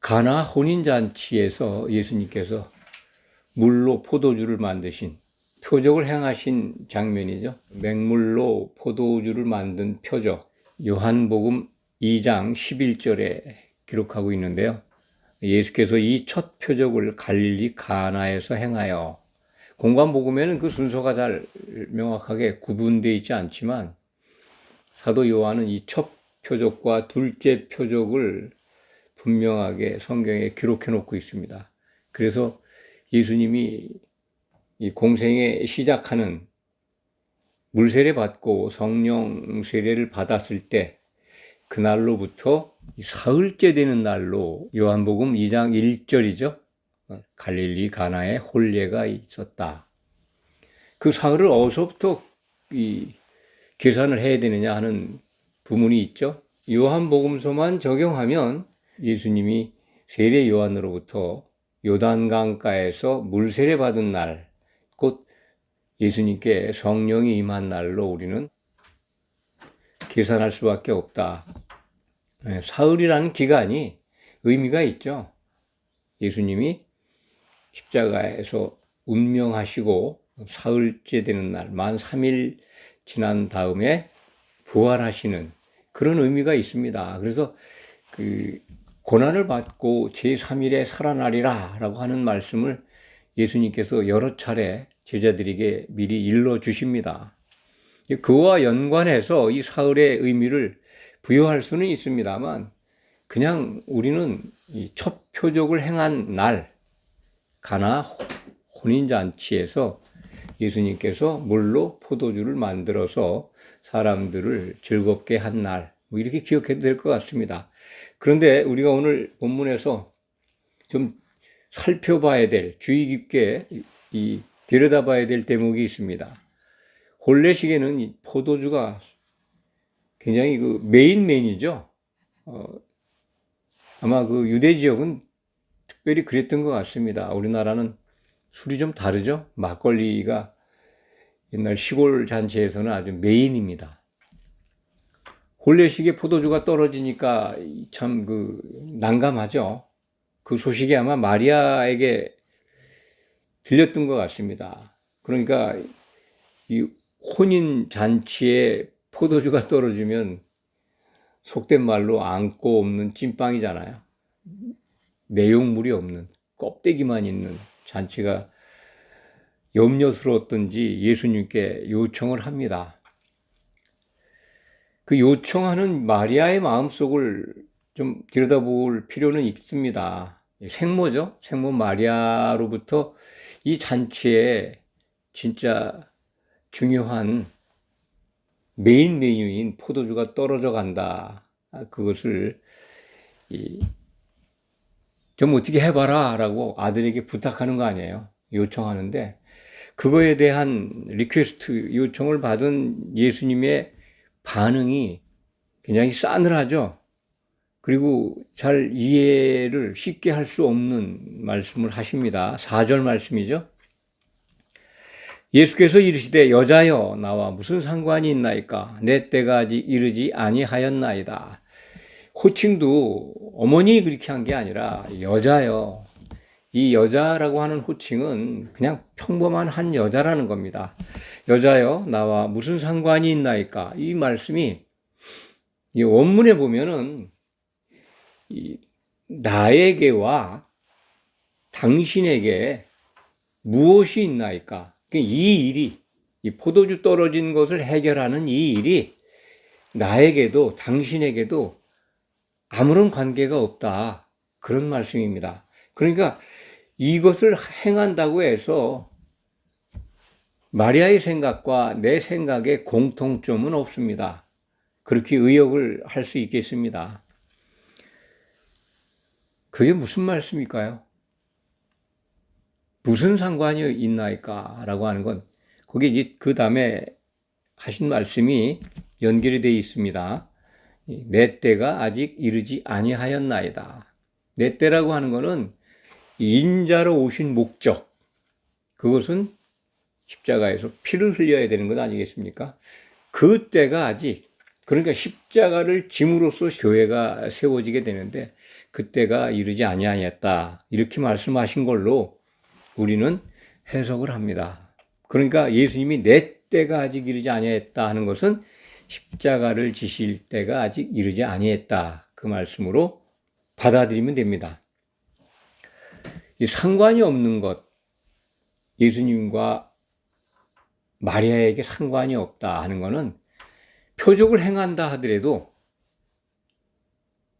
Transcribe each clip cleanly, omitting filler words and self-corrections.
가나 혼인잔치에서 예수님께서 물로 포도주를 만드신 표적을 행하신 장면이죠. 맹물로 포도주를 만든 표적, 요한복음 2장 11절에 기록하고 있는데요. 예수께서 이 첫 표적을 갈릴리 가나에서 행하여, 공관복음에는 그 순서가 잘 명확하게 구분되어 있지 않지만 사도 요한은 이 첫 표적과 둘째 표적을 분명하게 성경에 기록해 놓고 있습니다. 그래서 예수님이 이 공생에 시작하는 물세례 받고 성령 세례를 받았을 때 그날로부터 사흘째 되는 날로 요한복음 2장 1절이죠. 갈릴리 가나에 혼례가 있었다. 그 사흘을 어디서부터 계산을 해야 되느냐 하는 부문이 있죠. 요한복음서만 적용하면 예수님이 세례 요한으로부터 요단강가에서 물세례 받은 날, 곧 예수님께 성령이 임한 날로 우리는 계산할 수밖에 없다. 사흘이라는 기간이 의미가 있죠. 예수님이 십자가에서 운명하시고 사흘째 되는 날, 만 3일 지난 다음에 부활하시는 그런 의미가 있습니다. 그래서 고난을 받고 제3일에 살아나리라 라고 하는 말씀을 예수님께서 여러 차례 제자들에게 미리 일러주십니다. 그와 연관해서 이 사흘의 의미를 부여할 수는 있습니다만 그냥 우리는 이 첫 표적을 행한 날, 가나 혼인잔치에서 예수님께서 물로 포도주를 만들어서 사람들을 즐겁게 한 날, 이렇게 기억해도 될 것 같습니다. 그런데 우리가 오늘 본문에서 좀 살펴봐야 될, 주의 깊게 들여다봐야 될 대목이 있습니다. 혼례식에는 이 포도주가 굉장히 메인이죠. 아마 유대 지역은 특별히 그랬던 것 같습니다. 우리나라는 술이 좀 다르죠. 막걸리가 옛날 시골 잔치에서는 아주 메인입니다. 혼례식에 포도주가 떨어지니까 참 난감하죠. 그 소식이 아마 마리아에게 들렸던 것 같습니다. 그러니까 이 혼인 잔치에 포도주가 떨어지면 속된 말로 안고 없는 찐빵이잖아요. 내용물이 없는, 껍데기만 있는 잔치가 염려스러웠던지 예수님께 요청을 합니다. 그 요청하는 마리아의 마음속을 좀 들여다볼 필요는 있습니다. 생모죠. 생모 마리아로부터 이 잔치에 진짜 중요한 메인 메뉴인 포도주가 떨어져 간다. 그것을 좀 어떻게 해봐라 라고 아들에게 부탁하는 거 아니에요. 요청하는데 그거에 대한 리퀘스트 요청을 받은 예수님의 반응이 굉장히 싸늘하죠. 그리고 잘 이해를 쉽게 할 수 없는 말씀을 하십니다. 4절 말씀이죠. 예수께서 이르시되 여자여 나와 무슨 상관이 있나이까 내 때가 아직 이르지 아니하였나이다. 호칭도 어머니 그렇게 한 게 아니라 여자요. 이 여자라고 하는 호칭은 그냥 평범한 한 여자라는 겁니다. 여자여 나와 무슨 상관이 있나이까. 이 말씀이 이 원문에 보면은 나에게와 당신에게 무엇이 있나이까. 이 일이, 이 포도주 떨어진 것을 해결하는 이 일이 나에게도 당신에게도 아무런 관계가 없다. 그런 말씀입니다. 그러니까 이것을 행한다고 해서 마리아의 생각과 내 생각에 공통점은 없습니다. 그렇게 의역을 할 수 있겠습니다. 그게 무슨 말씀일까요? 무슨 상관이 있나이까? 라고 하는 건, 거기 이제 그 다음에 하신 말씀이 연결이 되어 있습니다. 내 때가 아직 이르지 아니하였나이다. 내 때라고 하는 것은 인자로 오신 목적, 그것은 십자가에서 피를 흘려야 되는 것 아니겠습니까? 그 때가 아직, 그러니까 십자가를 짐으로써 교회가 세워지게 되는데 그때가 이르지 아니하였다. 이렇게 말씀하신 걸로 우리는 해석을 합니다. 그러니까 예수님이 내 때가 아직 이르지 아니하였다 하는 것은 십자가를 지실 때가 아직 이르지 아니했다. 그 말씀으로 받아들이면 됩니다. 이 상관이 없는 것, 예수님과 마리아에게 상관이 없다 하는 것은 표적을 행한다 하더라도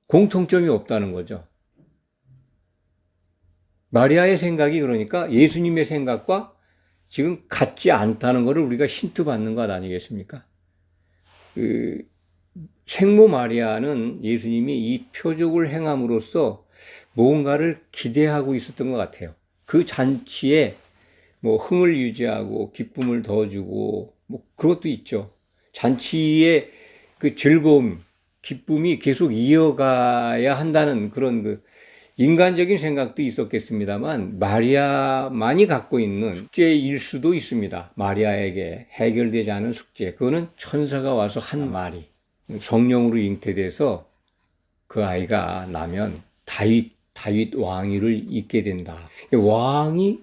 공통점이 없다는 거죠. 마리아의 생각이 그러니까 예수님의 생각과 지금 같지 않다는 것을 우리가 힌트 받는 것 아니겠습니까? 생모 마리아는 예수님이 이 표적을 행함으로써 뭔가를 기대하고 있었던 것 같아요. 그 잔치에 뭐 흥을 유지하고 기쁨을 더 주고 뭐 그것도 있죠. 잔치의 그 즐거움, 기쁨이 계속 이어가야 한다는 그런 그 인간적인 생각도 있었겠습니다만 마리아만이 갖고 있는 숙제일 수도 있습니다. 마리아에게 해결되지 않은 숙제. 그거는 천사가 와서 한 말이 성령으로 잉태돼서 그 아이가 나면 다윗 왕위를 잇게 된다. 왕이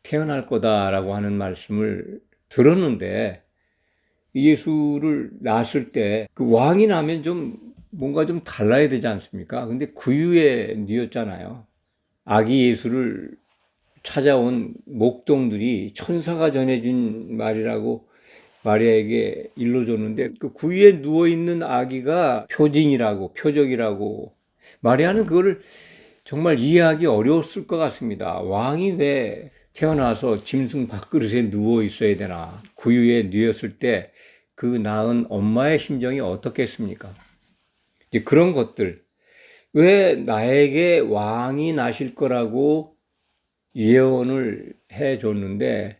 태어날 거다라고 하는 말씀을 들었는데 예수를 낳았을 때 그 왕이 나면 좀 뭔가 좀 달라야 되지 않습니까? 근데 구유에 뉘었잖아요. 아기 예수를 찾아온 목동들이 천사가 전해준 말이라고 마리아에게 일러줬는데 그 구유에 누워있는 아기가 표적이라고 마리아는 그거를 정말 이해하기 어려웠을 것 같습니다. 왕이 왜 태어나서 짐승 밥그릇에 누워 있어야 되나? 구유에 뉘었을 때 그 낳은 엄마의 심정이 어떻겠습니까? 이제 그런 것들, 왜 나에게 왕이 나실 거라고 예언을 해줬는데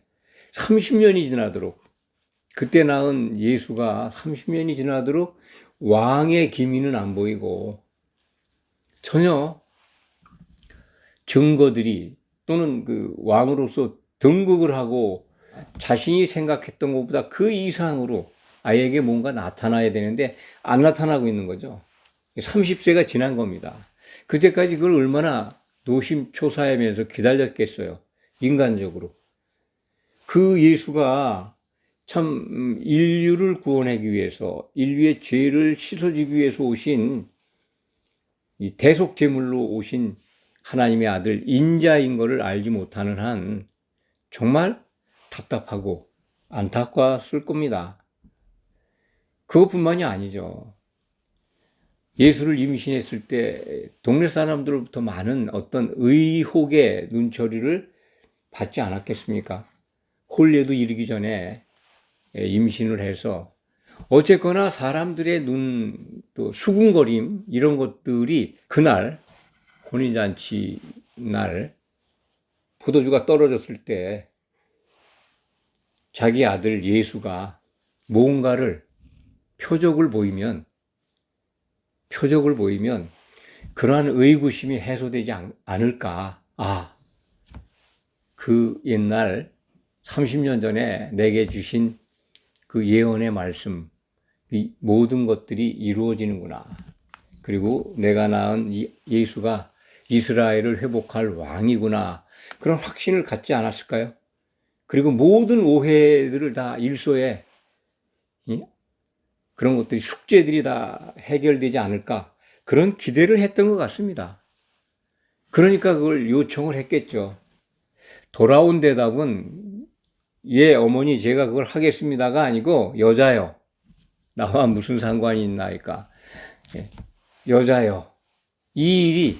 30년이 지나도록, 그때 낳은 예수가 30년이 지나도록 왕의 기미는 안 보이고 전혀 증거들이 또는 그 왕으로서 등극을 하고 자신이 생각했던 것보다 그 이상으로 아이에게 뭔가 나타나야 되는데 안 나타나고 있는 거죠. 30세가 지난 겁니다. 그때까지 그걸 얼마나 노심초사하면서 기다렸겠어요. 인간적으로. 그 예수가 참 인류를 구원하기 위해서, 인류의 죄를 씻어주기 위해서 오신 이 대속제물로 오신 하나님의 아들 인자인 것을 알지 못하는 한 정말 답답하고 안타까웠을 겁니다. 그것뿐만이 아니죠. 예수를 임신했을 때 동네 사람들로부터 많은 어떤 의혹의 눈초리를 받지 않았겠습니까? 혼례도 이르기 전에 임신을 해서 어쨌거나 사람들의 눈, 또 수군거림 이런 것들이 그날 혼인잔치 날 포도주가 떨어졌을 때 자기 아들 예수가 뭔가를 표적을 보이면 그러한 의구심이 해소되지 않을까. 그 옛날 30년 전에 내게 주신 그 예언의 말씀, 이 모든 것들이 이루어지는구나. 그리고 내가 낳은 예수가 이스라엘을 회복할 왕이구나. 그런 확신을 갖지 않았을까요? 그리고 모든 오해들을 다 일소에 그런 것들이 숙제들이 다 해결되지 않을까. 그런 기대를 했던 것 같습니다. 그러니까 그걸 요청을 했겠죠. 돌아온 대답은 예, 어머니 제가 그걸 하겠습니다가 아니고 여자요. 나와 무슨 상관이 있나이까. 여자요. 이 일이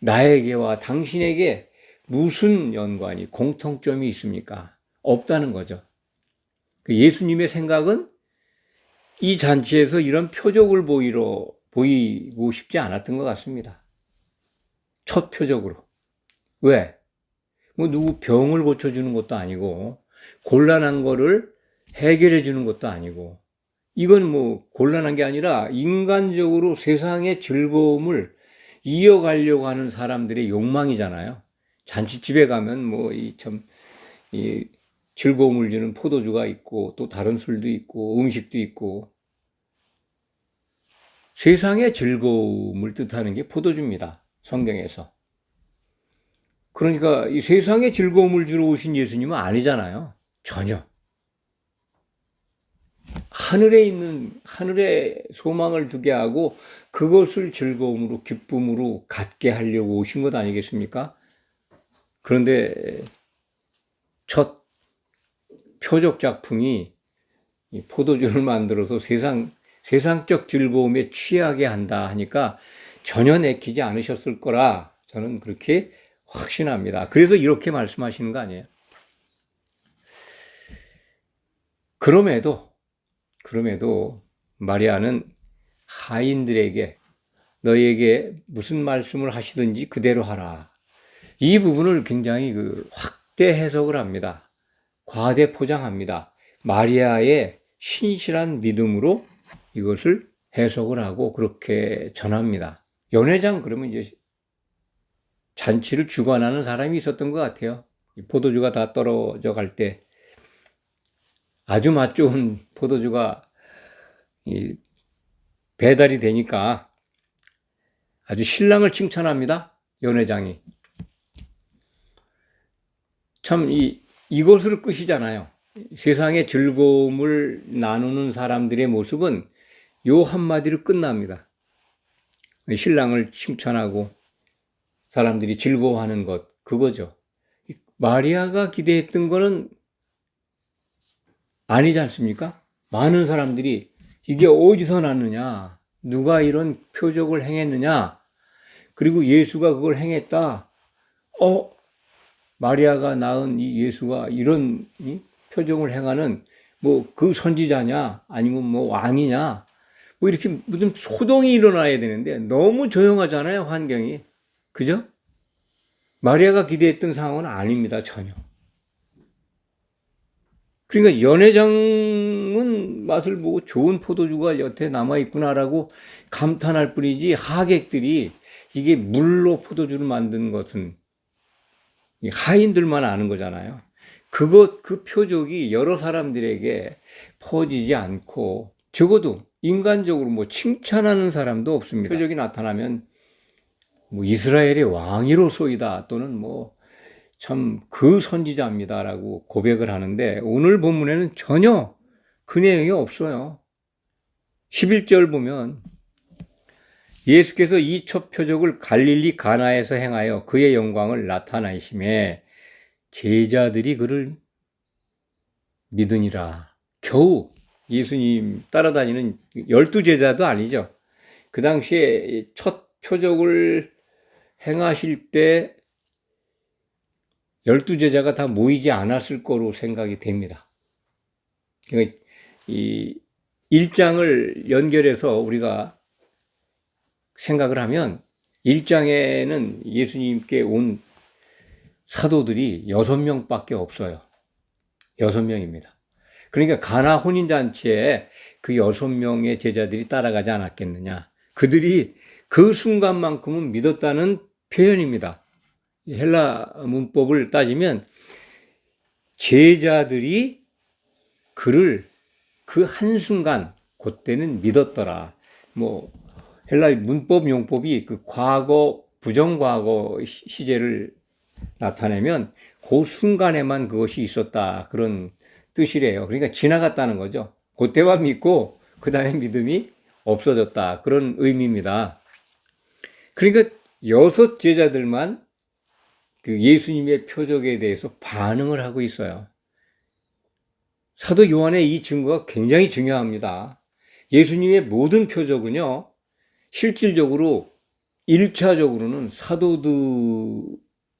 나에게와 당신에게 무슨 연관이 공통점이 있습니까? 없다는 거죠. 예수님의 생각은 이 잔치에서 이런 표적을 보이고 싶지 않았던 것 같습니다. 첫 표적으로. 왜? 뭐 누구 병을 고쳐주는 것도 아니고 곤란한 거를 해결해 주는 것도 아니고 이건 뭐 곤란한 게 아니라 인간적으로 세상의 즐거움을 이어가려고 하는 사람들의 욕망이잖아요. 잔치집에 가면 뭐 이 즐거움을 주는 포도주가 있고 또 다른 술도 있고 음식도 있고 세상의 즐거움을 뜻하는 게 포도주입니다. 성경에서. 그러니까 이 세상의 즐거움을 주러 오신 예수님은 아니잖아요. 전혀. 하늘에 있는, 하늘에 소망을 두게 하고 그것을 즐거움으로, 기쁨으로 갖게 하려고 오신 것 아니겠습니까? 그런데 첫 표적 작품이 이 포도주를 만들어서 세상적 즐거움에 취하게 한다 하니까 전혀 내키지 않으셨을 거라 저는 그렇게 확신합니다. 그래서 이렇게 말씀하시는 거 아니에요. 그럼에도 마리아는 하인들에게 너희에게 무슨 말씀을 하시든지 그대로 하라. 이 부분을 굉장히 확대 해석을 합니다. 과대 포장합니다. 마리아의 신실한 믿음으로 이것을 해석을 하고 그렇게 전합니다. 연회장 그러면 이제 잔치를 주관하는 사람이 있었던 것 같아요. 포도주가 다 떨어져 갈 때 아주 맛 좋은 포도주가 배달이 되니까 아주 신랑을 칭찬합니다. 연회장이. 참 이것으로 끝이잖아요. 세상의 즐거움을 나누는 사람들의 모습은 요 한마디로 끝납니다. 신랑을 칭찬하고 사람들이 즐거워하는 것, 그거죠. 마리아가 기대했던 거는 아니지 않습니까? 많은 사람들이 이게 어디서 났느냐, 누가 이런 표적을 행했느냐, 그리고 예수가 그걸 행했다. 마리아가 낳은 이 예수가 이런 표적을 행하는 그 선지자냐, 아니면 왕이냐, 이렇게 무슨 소동이 일어나야 되는데 너무 조용하잖아요, 환경이. 그죠? 마리아가 기대했던 상황은 아닙니다, 전혀. 그러니까 연회장은 맛을 보고 좋은 포도주가 여태 남아있구나라고 감탄할 뿐이지 하객들이 이게 물로 포도주를 만든 것은 하인들만 아는 거잖아요. 그 표적이 여러 사람들에게 퍼지지 않고 적어도 인간적으로 칭찬하는 사람도 없습니다. 표적이 나타나면 이스라엘의 왕이로소이다 또는 참 그 선지자입니다라고 고백을 하는데 오늘 본문에는 전혀 그 내용이 없어요. 11절 보면 예수께서 이 첫 표적을 갈릴리 가나에서 행하여 그의 영광을 나타내심에 제자들이 그를 믿으니라. 겨우 예수님 따라다니는 12제자도 아니죠. 그 당시에 첫 표적을 행하실 때 12제자가 다 모이지 않았을 거로 생각이 됩니다. 그러니까 이 1장을 연결해서 우리가 생각을 하면 1장에는 예수님께 온 사도들이 6명밖에 없어요. 6명입니다. 그러니까 가나 혼인잔치에 그 6명의 제자들이 따라가지 않았겠느냐. 그들이 그 순간만큼은 믿었다는 표현입니다. 헬라 문법을 따지면 제자들이 그를 그 한순간 그때는 믿었더라. 헬라 문법 용법이 그 과거 부정과거 시제를 나타내면 그 순간에만 그것이 있었다 그런 뜻이래요. 그러니까 지나갔다는 거죠. 그때만 믿고 그 다음에 믿음이 없어졌다 그런 의미입니다. 그러니까 6 제자들만 그 예수님의 표적에 대해서 반응을 하고 있어요. 사도 요한의 이 증거가 굉장히 중요합니다. 예수님의 모든 표적은요, 실질적으로 1차적으로는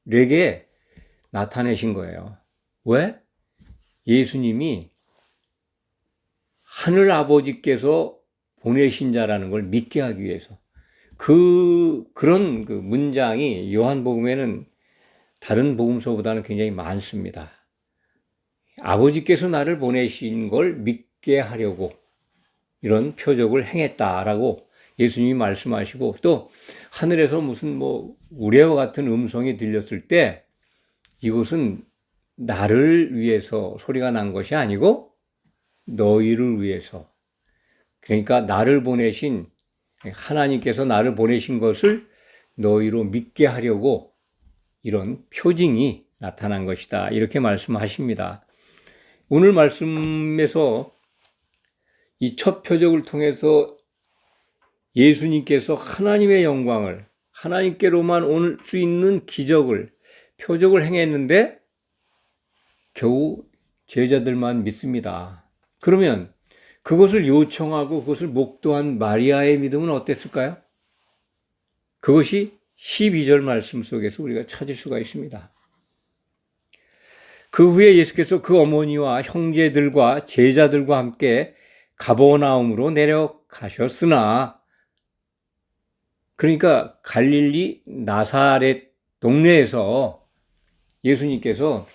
사도들에게 나타내신 거예요. 왜? 예수님이 하늘 아버지께서 보내신 자라는 걸 믿게 하기 위해서. 그런 문장이 요한복음에는 다른 복음서보다는 굉장히 많습니다. 아버지께서 나를 보내신 걸 믿게 하려고 이런 표적을 행했다라고 예수님이 말씀하시고, 또 하늘에서 무슨 우레와 같은 음성이 들렸을 때 이것은 나를 위해서 소리가 난 것이 아니고 너희를 위해서, 그러니까 나를 보내신 하나님께서 나를 보내신 것을 너희로 믿게 하려고 이런 표징이 나타난 것이다. 이렇게 말씀하십니다. 오늘 말씀에서 이 첫 표적을 통해서 예수님께서 하나님의 영광을, 하나님께로만 올 수 있는 기적을, 표적을 행했는데 겨우 제자들만 믿습니다. 그러면 그것을 요청하고 그것을 목도한 마리아의 믿음은 어땠을까요? 그것이 12절 말씀 속에서 우리가 찾을 수가 있습니다. 그 후에 예수께서 그 어머니와 형제들과 제자들과 함께 가버나움으로 내려가셨으나, 그러니까 갈릴리 나사렛 동네에서 예수님께서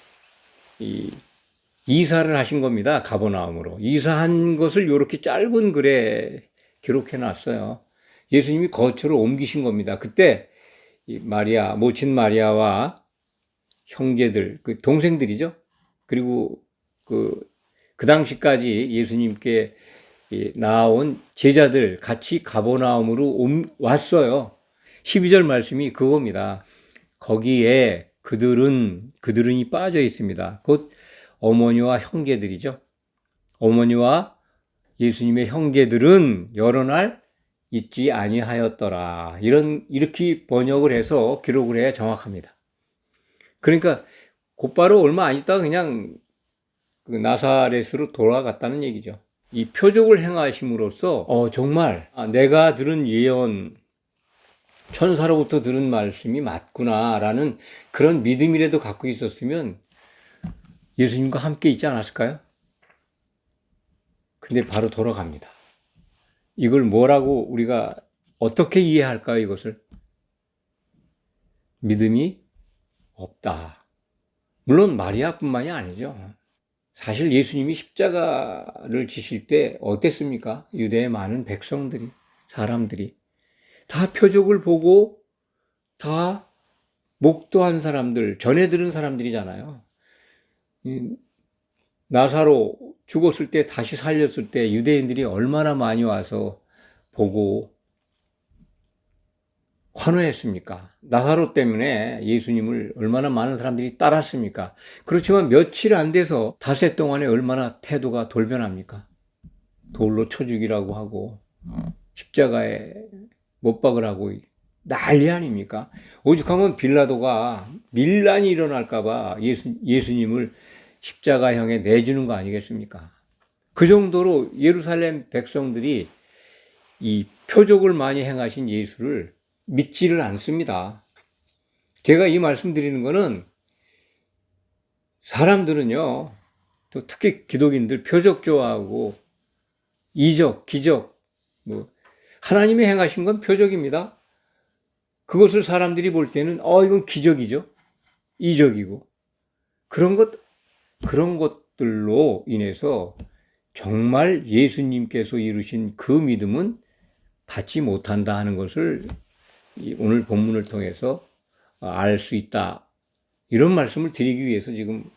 이사를 하신 겁니다. 가버나움으로. 이사한 것을 이렇게 짧은 글에 기록해 놨어요. 예수님이 거처를 옮기신 겁니다. 그때 마리아, 모친 마리아와 형제들, 그 동생들이죠. 그리고 그 당시까지 예수님께 나온 제자들 같이 가버나움으로 왔어요. 12절 말씀이 그겁니다. 거기에 그들은이 빠져 있습니다. 곧 어머니와 형제들이죠. 어머니와 예수님의 형제들은 여러 날 있지 아니하였더라. 이렇게 번역을 해서 기록을 해야 정확합니다. 그러니까 곧바로 얼마 안 있다가 그냥 그 나사렛으로 돌아갔다는 얘기죠. 이 표적을 행하심으로써 정말 내가 들은 예언, 천사로부터 들은 말씀이 맞구나라는 그런 믿음이라도 갖고 있었으면 예수님과 함께 있지 않았을까요? 근데 바로 돌아갑니다. 이걸 뭐라고 우리가 어떻게 이해할까요, 이것을? 믿음이 없다. 물론 마리아뿐만이 아니죠. 사실 예수님이 십자가를 지실 때 어땠습니까? 유대의 많은 백성들이, 사람들이 다 표적을 보고 다 목도한 사람들, 전해 들은 사람들이잖아요. 나사로 죽었을 때 다시 살렸을 때 유대인들이 얼마나 많이 와서 보고 환호했습니까? 나사로 때문에 예수님을 얼마나 많은 사람들이 따랐습니까? 그렇지만 며칠 안 돼서 닷새 동안에 얼마나 태도가 돌변합니까? 돌로 쳐 죽이라고 하고 십자가에 못 박으라고 난리 아닙니까? 오죽하면 빌라도가 밀란이 일어날까봐 예수님을 십자가형에 내주는 거 아니겠습니까? 그 정도로 예루살렘 백성들이 이 표적을 많이 행하신 예수를 믿지를 않습니다. 제가 이 말씀 드리는 거는 사람들은요, 또 특히 기독인들 표적 좋아하고 이적, 기적, 하나님이 행하신 건 표적입니다. 그것을 사람들이 볼 때는 이건 기적이죠. 이적이고. 그런 것들로 인해서 정말 예수님께서 이루신 그 믿음은 받지 못한다 하는 것을 오늘 본문을 통해서 알 수 있다. 이런 말씀을 드리기 위해서 지금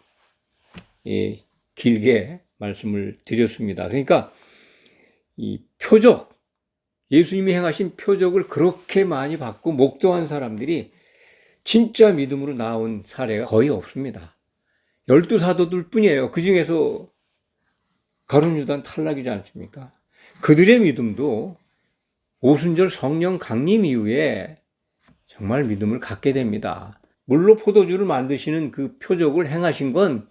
길게 말씀을 드렸습니다. 그러니까 이 표적, 예수님이 행하신 표적을 그렇게 많이 받고 목도한 사람들이 진짜 믿음으로 나온 사례가 거의 없습니다. 12사도들 뿐이에요. 그 중에서 가룟 유다는 탈락이지 않습니까? 그들의 믿음도 오순절 성령 강림 이후에 정말 믿음을 갖게 됩니다. 물로 포도주를 만드시는 그 표적을 행하신 건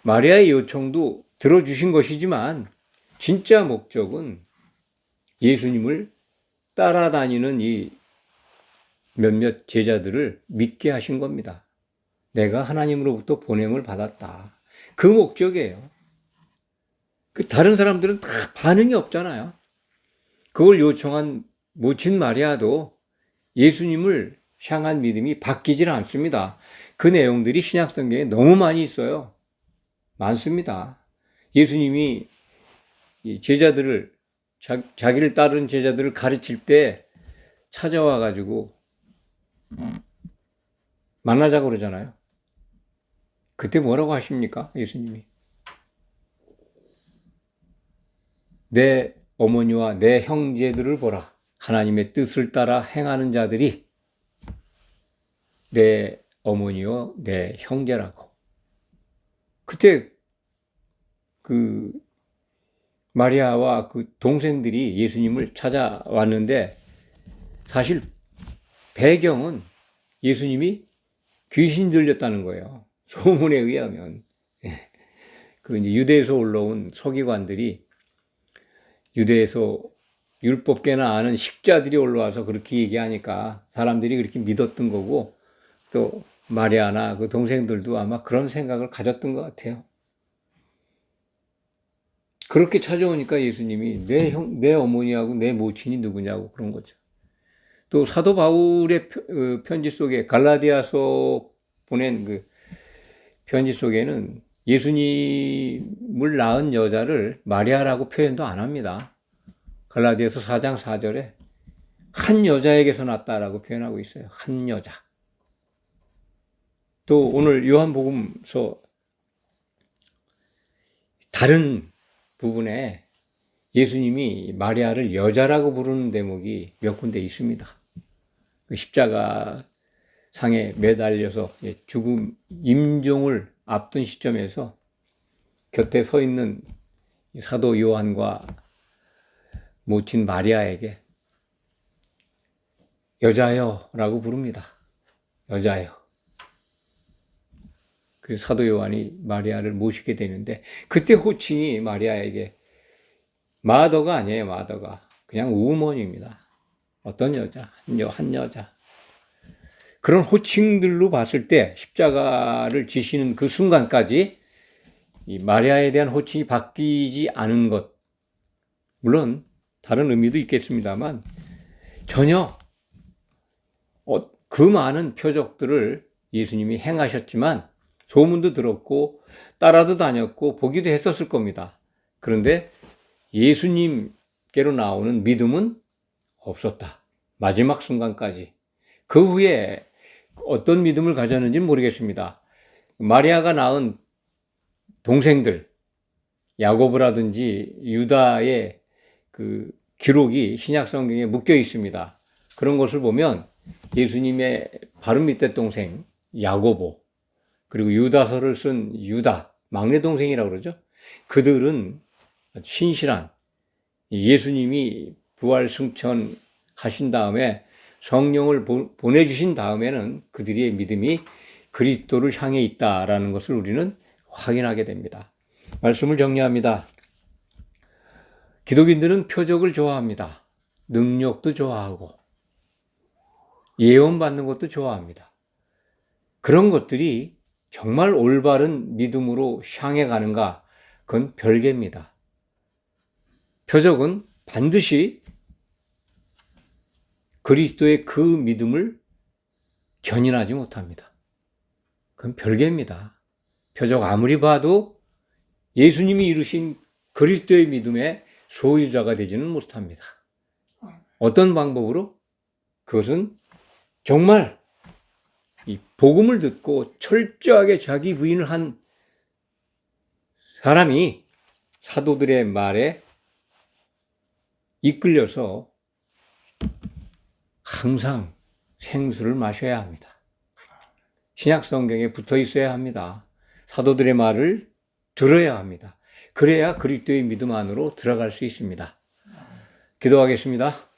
마리아의 요청도 들어주신 것이지만 진짜 목적은 예수님을 따라다니는 이 몇몇 제자들을 믿게 하신 겁니다. 내가 하나님으로부터 보냄을 받았다. 그 목적이에요. 다른 사람들은 다 반응이 없잖아요. 그걸 요청한 모친 마리아도 예수님을 향한 믿음이 바뀌질 않습니다. 그 내용들이 신약성경에 너무 많이 있어요. 많습니다. 예수님이 제자들을, 자기를 따르는 제자들을 가르칠 때 찾아와 가지고 만나자고 그러잖아요. 그때 뭐라고 하십니까? 예수님이. 내 어머니와 내 형제들을 보라. 하나님의 뜻을 따라 행하는 자들이 내 어머니요 내 형제라고. 그때 그 마리아와 그 동생들이 예수님을 찾아왔는데 사실 배경은 예수님이 귀신 들렸다는 거예요. 소문에 의하면. 그 이제 유대에서 올라온 서기관들이 유대에서 율법계나 아는 식자들이 올라와서 그렇게 얘기하니까 사람들이 그렇게 믿었던 거고, 또 마리아나 그 동생들도 아마 그런 생각을 가졌던 것 같아요. 그렇게 찾아오니까 예수님이 내 어머니하고 내 모친이 누구냐고 그런 거죠. 또 사도 바울의 편지 속에 갈라디아서 보낸 그 편지 속에는 예수님을 낳은 여자를 마리아라고 표현도 안 합니다. 갈라디아서 4장 4절에 한 여자에게서 낳았다라고 표현하고 있어요. 한 여자. 또 오늘 요한복음서 다른 부분에 예수님이 마리아를 여자라고 부르는 대목이 몇 군데 있습니다. 십자가 상에 매달려서 죽음, 임종을 앞둔 시점에서 곁에 서 있는 사도 요한과 모친 마리아에게 여자여 라고 부릅니다. 여자여. 그래서 사도 요한이 마리아를 모시게 되는데 그때 호칭이 마리아에게 마더가 아니에요. 마더가 그냥 우먼입니다. 어떤 여자, 한 여자. 그런 호칭들로 봤을 때 십자가를 지시는 그 순간까지 이 마리아에 대한 호칭이 바뀌지 않은 것, 물론 다른 의미도 있겠습니다만 전혀 그 많은 표적들을 예수님이 행하셨지만 소문도 들었고 따라도 다녔고 보기도 했었을 겁니다. 그런데 예수님께로 나오는 믿음은 없었다. 마지막 순간까지. 그 후에 어떤 믿음을 가졌는지는 모르겠습니다. 마리아가 낳은 동생들, 야고보라든지 유다의 그 기록이 신약 성경에 묶여 있습니다. 그런 것을 보면 예수님의 바로 밑에 동생 야고보, 그리고 유다서를 쓴 유다, 막내 동생이라고 그러죠. 그들은 신실한 예수님이 부활 승천하신 다음에 성령을 보내주신 다음에는 그들의 믿음이 그리스도를 향해 있다라는 것을 우리는 확인하게 됩니다. 말씀을 정리합니다. 기독인들은 표적을 좋아합니다. 능력도 좋아하고 예언받는 것도 좋아합니다. 그런 것들이 정말 올바른 믿음으로 향해 가는가? 그건 별개입니다. 표적은 반드시 그리스도의 그 믿음을 견인하지 못합니다. 그건 별개입니다. 표적 아무리 봐도 예수님이 이루신 그리스도의 믿음의 소유자가 되지는 못합니다. 어떤 방법으로? 그것은 정말 이 복음을 듣고 철저하게 자기 부인을 한 사람이 사도들의 말에 이끌려서 항상 생수를 마셔야 합니다. 신약 성경에 붙어 있어야 합니다. 사도들의 말을 들어야 합니다. 그래야 그리스도의 믿음 안으로 들어갈 수 있습니다. 기도하겠습니다.